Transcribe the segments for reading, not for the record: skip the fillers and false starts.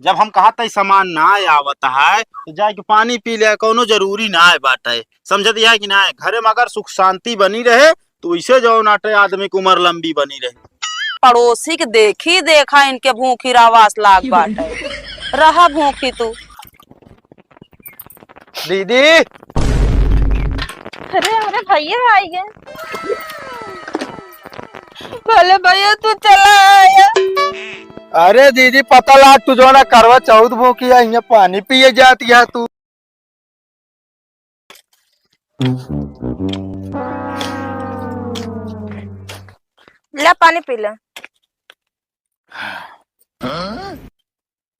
जब हम कहा तई सामान ना आवत है तो जाके पानी पी ले, कोनो जरूरी ना है बाटे। समझत है कि ना है? घरे में अगर सुख शांति बनी रहे तो इसे जो नाटे आदमी की उम्र लंबी बनी रहे। पड़ोसी के देखी देखा इनके भूखी रावास लाग बाटे। रहा भूखी तू। दीदी अरे अरे भैया आई गए। भले भैया तू चला आया। अरे दीदी पता लाग तू जो ना करवा चौथ भूखी है, यहाँ पानी पिए जाती है तू। ले पानी पी ले।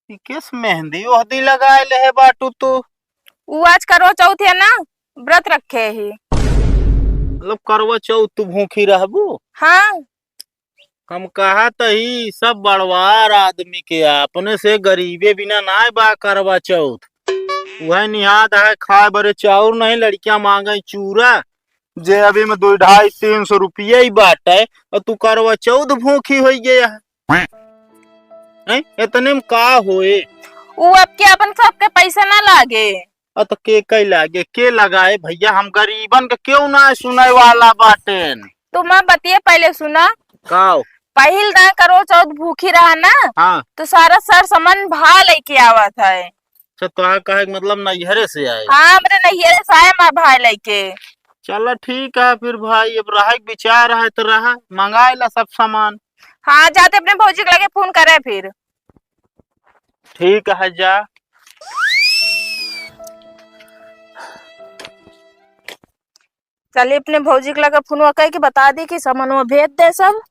किस मेहंदी ओहदी लगाए ले है बाटू तू? वो आज करवा चौथ है ना, व्रत रखे ही। मतलब करवा चौथ तू भूखी रहबू? हाँ हम कहा तही सब बड़वार आदमी के अपने से गरीबे बिना ना बा करवा चौथ। वह निहाद है खाए बरे चाउर नहीं, लड़कियां मांगे चूरा। जे अभी में 200-250-300 रुपये ही बाटे और तू करवा चौथ भूखी हो गया है। इतने में का होए? वो अब के अपन सबके पैसा ना लागे। तो के कई लागे के लगाए भैया, हम गरीबन के क्यों ना सुनाए वाला बाटेन। तुम बतिए पहले सुना। काओ पहिल ना करो चौथ भूखी रहा ना। हाँ तो सारा सर सामान भा लेके आवत है। अच्छा तो कहे मतलब नैहरे से आए? हाँ हमरे नैहरे से आए माँ भाई लेके। चलो ठीक है फिर भाई, अब रहा विचार है तो रहा मंगाए ला सब सामान। हाँ जाते अपने भौजी के लगे फोन करे फिर। ठीक है जा। चलिए अपने भौजी के लगे फोन कह के बता दी कि सामान वो भेज दे सब।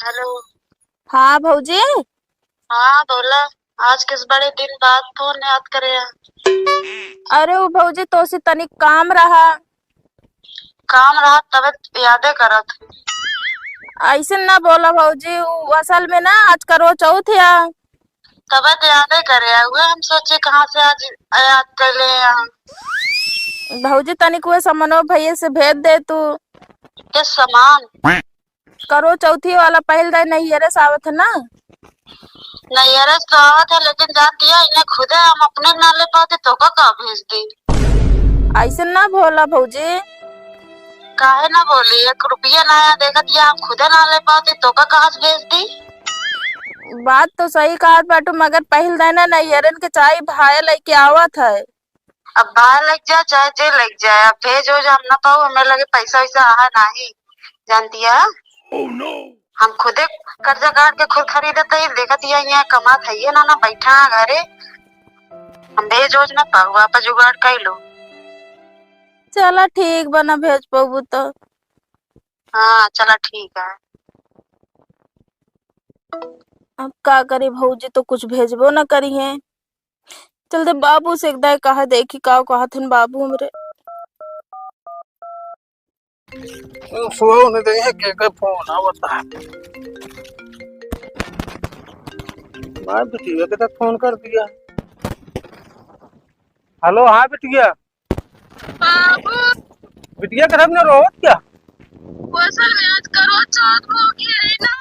हेलो। हाँ भौजी। हाँ बोला। आज किस बड़े दिन बाद फोन याद करे? अरे वो भौजी तो से तनिक काम रहा। काम रहा तब यादे करत। ऐसे ना बोला भौजी, वो असल में ना आज करो चौथ है। तब यादे करे हुए, हम सोचे कहाँ से आज याद कर ले यहाँ। भौजी तनिक वो सामान भैया से भेज दे तू। किस सामान? करो चौथी वाला पहल दिन नैहरे से आवत है ना। नैहरे से आवत है लेकिन जान दिया इन्हें खुदे हम अपने ना ले पाते तो का भेज दी। ऐसे ना बोला भौजी। काहे ना बोली? 1 रुपया नया देखा दिया हम खुदे ना ले पाते तो का कहाँ से भेज दी। बात तो सही कहा बाटू, मगर पहल दिन नैहरन के चाय भाई लेके आवत है। अब बाहर लग जाए चाहे जे लग जाए, अब भेज हो हम ना पाओ, हमें लगे पैसा वैसा आ नहीं जान दिया। हम खुदे कर्जा काट के खुद खरीदते ही देखत यहाँ कमात है ये ना बैठा घरे। हम भेज ओज ना पाऊ, वापस जुगाड़ कर लो। चला ठीक बना भेज पाबू तो। हाँ चला ठीक है। अब का करे भौजी, तो कुछ भेजबो ना करी है। चलते बाबू से एकदम कहा देखी का कहत हन बाबू हमरे। फोन दे के फोन आवता है। मैं बिटिया के तक फोन कर दिया। हेलो हाँ बिटिया। बाबू बिटिया कर अपने रोवत क्या? असल में आज करो चौथ भूखी है ना।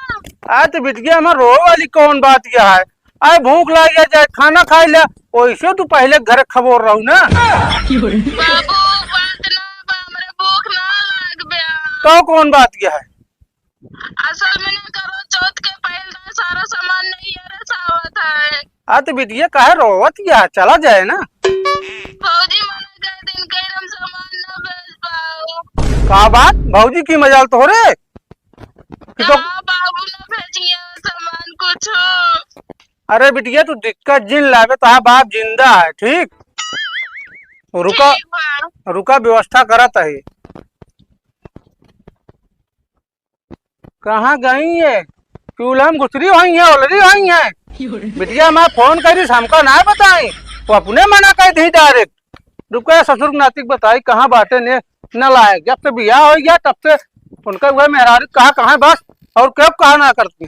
आज तो बिटिया हमार रो वाली कौन बात क्या है? आए भूख लग गया जाए खाना खा लिया, वैसे तू पहले घर खबर रहू ना। बाबू बात ना बा, हमरे भूख ना लग गया। तो कौन बात क्या है? असल में ना करो चौथ के पहले सारा सामान नहीं आवत है। आज तो बिटिया काहे रोवत क्या? चला जाए ना। भौजी मना कर दिन कहीं हम सामान ना भेज पाओ। का बात भौजी की मजाल तो रे कि तो। हाँ बाबू ना भेजिए सामान कुछ। अरे बिटिया तू दिक्कत जिन लागे तो हाँ बाप जिंदा है। ठीक रुका ठीक बा। रुका व्यवस्था करत है। कहाँ गई है? चूल्हा में घुसरी हुई है, उलरी हुई है। बिटिया मैं फोन करी हमका ना बताई, वो अपने मना कर दी डायरेक्ट। रुका ससुर नातिक बताई कहाँ बाटे ने न लाए। जब से बियाह हो गया तब से उनका हुआ मेहरारू कहाँ बस, और कब कहा ना करती।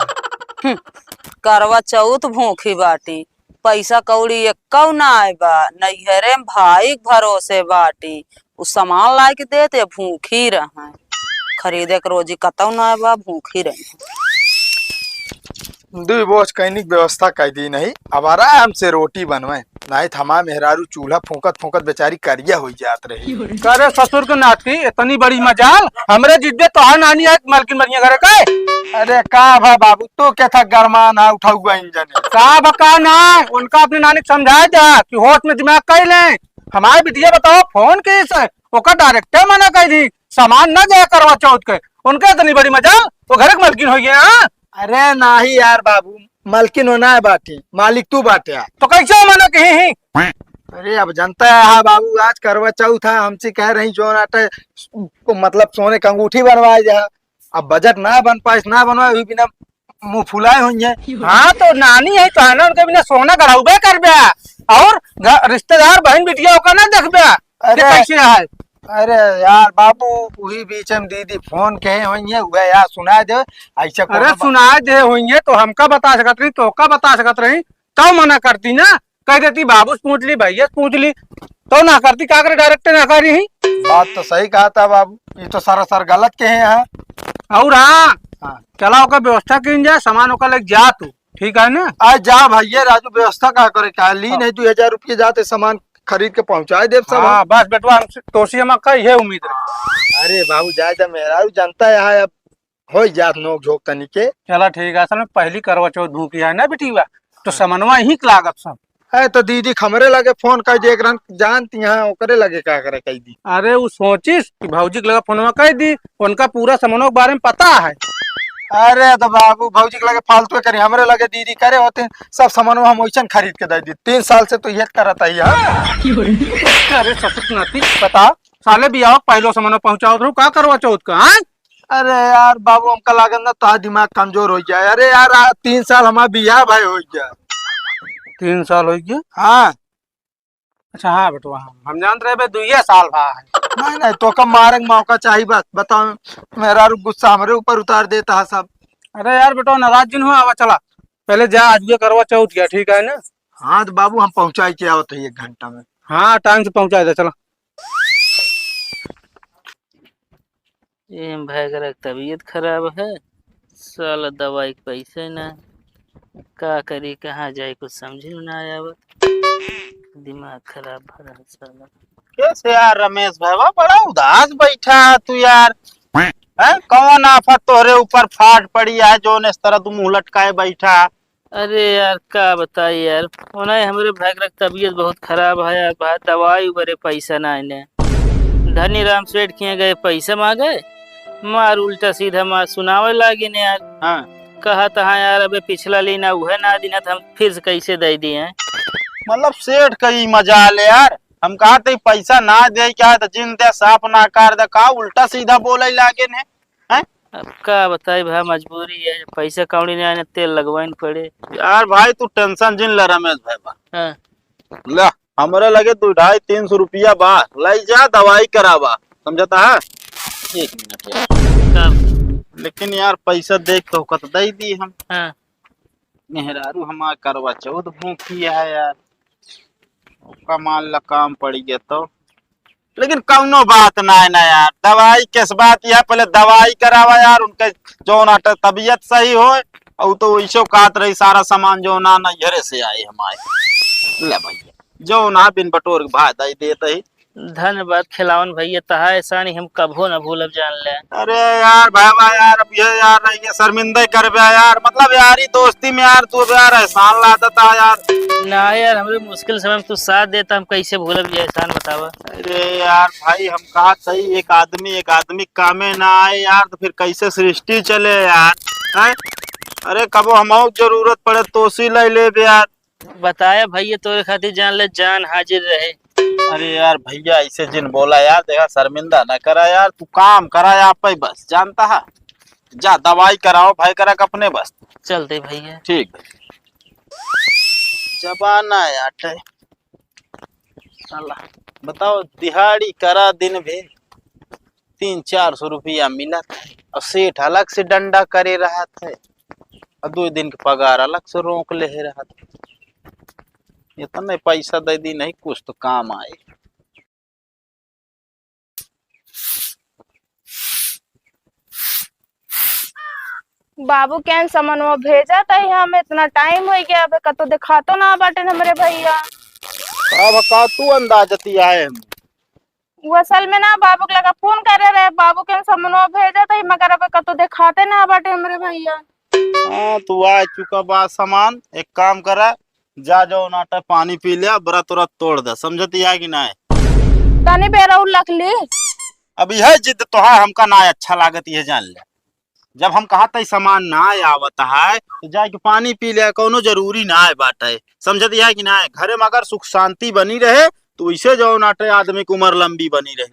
करवा चौथ भूखी बाटी, पैसा कौड़ी एक ना आए बा। नैहरे में भाई भरोसे बाटी, उ सामान ला के देते भूखी रहे खरीदे के रोजी कतौ ना बा भूखी रहे। दुई बोझ कैनिक व्यवस्था कर दी नहीं अब आराम से रोटी बनवाए नहीं थमा मेहरारू चूल्हा फूकत फूकत बेचारी करिया हो जात रही। करे ससुर के नाती इतनी बड़ी मजाल हमरे जिद्दे तोहार नानी है मालकिन बनिया करे का अरे का भा बाबू तो क्या था गरमा ना उठाऊगा इंजन का बका ना उनका अपनी नानी को समझाया जा कि होश में दिमाग कर ले। हमारे बिटिया बताओ फोन किस ओका डायरेक्टर मना कर दी सामान न जाया करवा चौथ के उनके इतनी बड़ी मजाल वो घर के मालकिन हो गया। अरे नाही यार बाबू मालकिन होना है बाटी मालिक तू बाटे यार। तो कैसे मना कहीं अरे अब जनता है हाँ बाबू आज करवा चौथ है हमसे कह रही जो नाटे मतलब सोने का अंगूठी बनवाए जा अब बजट ना बन पाए ना बनवाए हुई बिना मुंह फुलाए हुई है। हाँ तो नानी है तो है ना उनके बिना सोना गढ़ाऊबे कर ब्या और रिश्तेदार बहन बिटिया होकर ना देख ब्या। अरे कैसे है अरे यार बाबू वही बीच में दीदी फोन कहे हुई है वह यार सुना दे ऐसा। अरे सुना दे हुई है तो हमका बता सकत रही तो का बता सकत रही तो मना करती ना कह देती बाबू से पूछ ली भैया से पूछ ली तो ना करती का करे डायरेक्टर ना करी ही। बात तो सही कहा था बाबू ये तो सरासर गलत कहे हैं। और हाँ हाँ चला ओकर व्यवस्था की जाए सामान ओकर लग जा तू ठीक है ना। आज जा भैया राजू व्यवस्था का करे का ली नहीं 2000 रुपये जाते सामान खरीद के पहुंचाए दे सब। हाँ बस बेटवा हमसे तोसी हम का ये उम्मीद रहे। अरे बाबू जाए तो मेरा जनता है अब हो जात नोक झोंक तनी के। चला ठीक है असल में पहली करवा चौथ भूखी है ना बेटीवा तो समनवा ही लागत सब है तो दीदी खमरे लगे फोन कर देख रन जानती हैं ओकरे लगे क्या करे कह दी। अरे वो सोचिस कि भौजी के लगा फोनवा कह दी उनका पूरा सामानों के बारे में पता है। अरे तो बाबू भौजी के लगे फालतू करे हमरे लगे दीदी करे होते सब सामान हम वैसन खरीद के दे दी 3 साल से तो ये करता ही है। अरे ससुर नाती बता साले भी आओ पहलो सामान पहुंचाओ तो का करवा चौथ का। अरे यार बाबू हमका लागत ना तो दिमाग कमजोर हो जाए। अरे यार 3 साल हमारा बियाह भाई हो गया 3 साल हो गया। हाँ अच्छा हाँ बेटवा हम जानते रहे 2 साल भा है। नहीं नहीं तो कम मारेंगे मौका चाहिए बस बताओ मेरा गुस्सा हमारे ऊपर उतार देता है सब। अरे यार बेटा नाराज जिन हुआ आवा चला पहले जा आज ये करवा चौथ गया ठीक है ना। हाँ तो बाबू हम पहुंचाई के आवत है 1 घंटा में। हाँ टाइम से पहुंचा दे चला। ये भाई अगर तबीयत खराब है साला दवाई के पैसे ना का करी कहाँ जाए कुछ समझ में ना आवत दिमाग खराब भरा साला। कैसे यार रमेश भाई बड़ा उदास बैठा है तू यार है कौन आफत तोहरे ऊपर फाट पड़ी है जो इस तरह तू मुंह लटकाए बैठा। अरे यार का बताई यार उन्हें हमारे भाई का तबीयत बहुत खराब है यार बात दवाई उबरे पैसा ना इन्हें धनी राम सेठ किए गए पैसा मांगे मार उल्टा सीधा मार सुनावे लागे ने यार। हाँ कहा तहा यार अबे पिछला लेना वह ना दिना हम फिर से कैसे दे दिए। मतलब सेठ कई मजा ले यार हम कहा थे पैसा ना दे क्या तो जिन दे साफ ना कर दे का उल्टा सीधा बोले लागे ने हैं। अब का बताई भाई मजबूरी है पैसा कौड़ी ने आने तेल लगवाइन पड़े। यार भाई तू टेंशन जिन ले रमेश भाई बा हाँ। ले हमरे लगे 200-300 रुपया बा ले जा दवाई करावा समझता है। 1 मिनट यार लेकिन यार पैसा देख तो कत दे दी हम। हाँ। मेहरारू हमार करवा चौथ भूखी है यार उसका मान ला काम पड़ी गया तो लेकिन कौनो बात ना है ना यार दवाई किस बात यह पहले दवाई करावा यार उनके जो ना तबीयत सही हो और तो वैसो काट रही सारा सामान जो ना नहरे से आए हमारे ले भैया जो ना बिन बटोर के भाई दे देते ही धन्यवाद खिलावन भैया तहा ऐसा नहीं हम कभो न भूलब जान ले। अरे यार भाई यार अब ये शर्मिंदा कर यार मतलब यारी दोस्ती में यार तू यार एहसान लाता था यार ना यार हमरे मुश्किल समय में तू साथ देता हम कैसे भूलब ये एहसान बतावा। अरे यार भाई हम कहा सही एक आदमी कामे ना आए यार तो फिर कैसे सृष्टि चले यार है? अरे कबो हम जरूरत पड़े तो सी ले यार बताया भैया तोरे खातिर जान ले जान हाजिर रहे। अरे यार भैया ऐसे जिन बोला यार देखा शर्मिंदा ना करा यार तू काम करा आप पे बस जानता है जा दवाई कराओ भाई करा अपने बस चलते भैया ठीक जबाना यार साला बताओ दिहाड़ी करा दिन भी 300-400 रुपया मिला था और सेठ अलग से डंडा करे रहा था और 2 दिन के पगार अलग से रोक ले रहा था। इतना पैसा दे दी नहीं कुछ तो काम आए। बाबू के सामानवा भेजा तही हम इतना टाइम हो गया अब कतो दिखातो ना बाटे हमरे भैया। अब का तू अंदाजती है वो असल में ना बाबू के लगा फोन करे रहे, बाबू के सामानवा भेजा तही मगर अब कतो दिखाते ना बाटे हमरे भैया। हाँ तू आ चुका बा सामान, एक काम करा जा जाओ नाटा पानी पी लिया व्रत तुरंत तोड़ दे, समझती है कि ना? तनी बेरा लख ली। अब यह जिद तो है हमका ना अच्छा लागत है, जान ले। जब हम कहा था सामान ना आवत है तो जाके पानी पी लिया, कोनो जरूरी ना है बाटे, समझती है कि ना? घरे में अगर सुख शांति बनी रहे तो इसे जो नाटे आदमी की उम्र लंबी बनी रहे।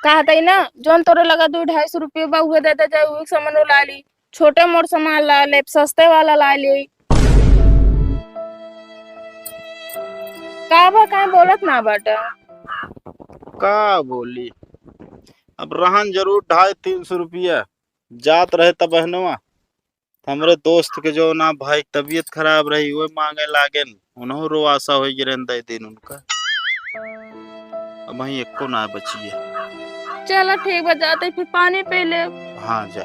कहते ना जोन तोरे लगा 200-250 रुपये बा उहे दे दे जाए, उहे सामान ला ली, छोटे मोट सामान ला ले, सस्ते वाला ला ली। का बोलत ना बाटा? का बोली, अब रहन जरूर 250-300 रुपया जात रहे तब बहनवा। हमरे दोस्त के जो ना भाई तबीयत खराब रही वो मांगे लागे, उन्हों रो आशा हो गिरन दिन उनका। अब वही एको ना बची है। चलो ठीक बा, जाते फिर पानी पी ले। हाँ जा।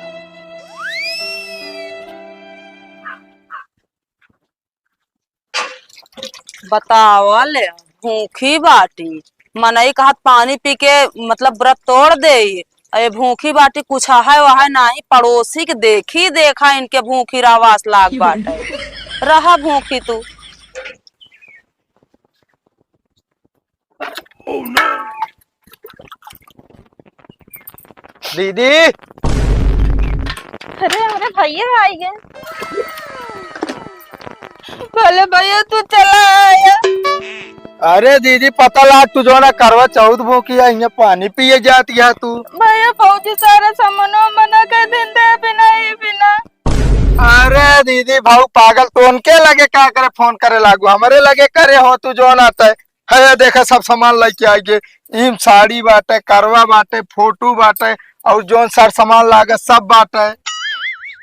बतावा ले भूखी बाटी मनई कहत पानी पी के मतलब व्रत तोड़ दे। अरे भूखी बाटी कुछ है वह नहीं, पड़ोसी के देखी देखा इनके भूखी रावास लाग बाटे। रहा भूखी तू। दीदी अरे हमारे भैया आई गए। बोले भैया तू चला आया। अरे दीदी पता लाग तू जो ना करवा चौथ भूखी है, यहाँ पानी पिए जाती है तू। भैया फौजी सारा सामान मना कर दिन दे बिना ही बिना। अरे दीदी भाऊ पागल तो उनके लगे क्या करे, फोन करे लागू हमारे लगे करे हो तू जो आता है देखा सब सामान लेके आएंगे। इम साड़ी बाटे, करवा बाटे, फोटो बाटे और जो सर सामान लागे सब बाटे।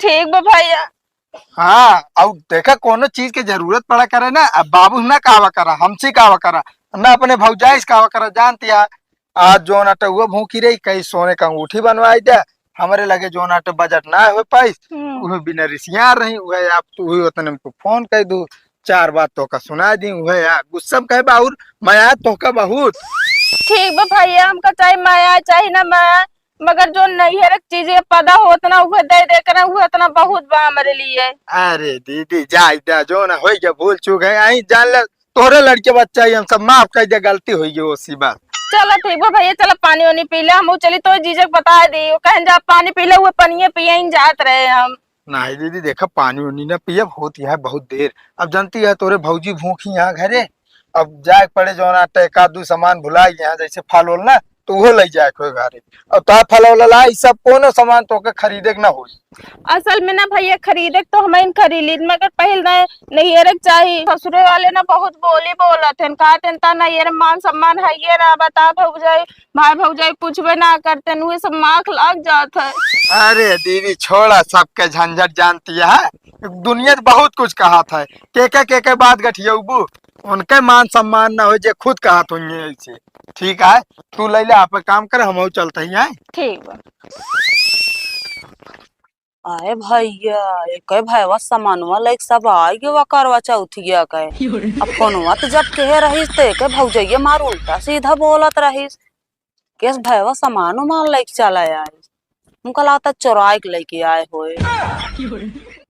ठीक बा भैया। हाँ और देखा कोनो चीज के जरूरत पड़ा करे ना, अब बाबू ना कावा करा, हमसे कावा करा ना, अपने भौजाइश कावा करा। जानती है आज जो नाटे वो भूखी रही, कहीं सोने का अंगूठी बनवाई दे, हमारे लगे जो नाटे बजट ना हो पाई वह बिना रिसिया रही। वह आप तू उतने को फोन कर दू, 4 बात तो का सुना दी। वह यार गुस्सा कहे बाउर माया तो का बहुत। ठीक बा भैया, हमका चाहे माया चाहे ना माया, मगर जो नहीं है चीजें पता हो उतना उहे दे दे कर उहे इतना बहुत बा हमारे लिए। अरे दीदी जा जो ना हो गया, भूल चूक है आई जान ले, तोरे लड़के बच्चा ही हम सब माफ कर दे, गलती हुई है उसी बात। चलो ठीक बा भैया, चलो पानी वानी पी ले। हम चली तो जीजक बता दी, वो कहें जा पानी पी ले, वो पनिये पिए जात रहे हम। नहीं दीदी देखा पानी उनी ना पिया होती है बहुत देर। अब जानती है तोरे भौजी भूखी यहाँ घरे, अब जाए पड़े जो ना टेका दू सामान भुला यहाँ जैसे फल होल ना तो वो ले जाए कोई घरे। अब तो फल होल ला सब कोनो सामान तो के खरीदे के ना हो। असल में ना भैया खरीदे तो हम खरीद ली, मगर पहले नहीं चाहिए। ससुरे वाले ना बहुत बोलत हैं, कहते ना ये मान सम्मान है ये रहा, बता भौजाई भाई भौजाई पूछबे ना करते हुए सब माख लाग जात है। अरे दीदी छोड़ा सबके झंझट, जानती है दुनिया बहुत कुछ कहा था, के बात गठियाबू उनके मान सम्मान ना हो जे खुद कहा तो ऐसे। ठीक है तू ले ले, आप काम कर, हम चलते ही। ठीक बा। आए भैया एक भैया सामानवा लाइक सब आ गया करवा चौथिया के। अब फोनवा तो जब कहे रहीस ते के भौजैया मार उल्टा सीधा बोलत रहीस, केस भैया सामान मार लाइक चला आए, उनका लगता चोराई के लेके आए होए।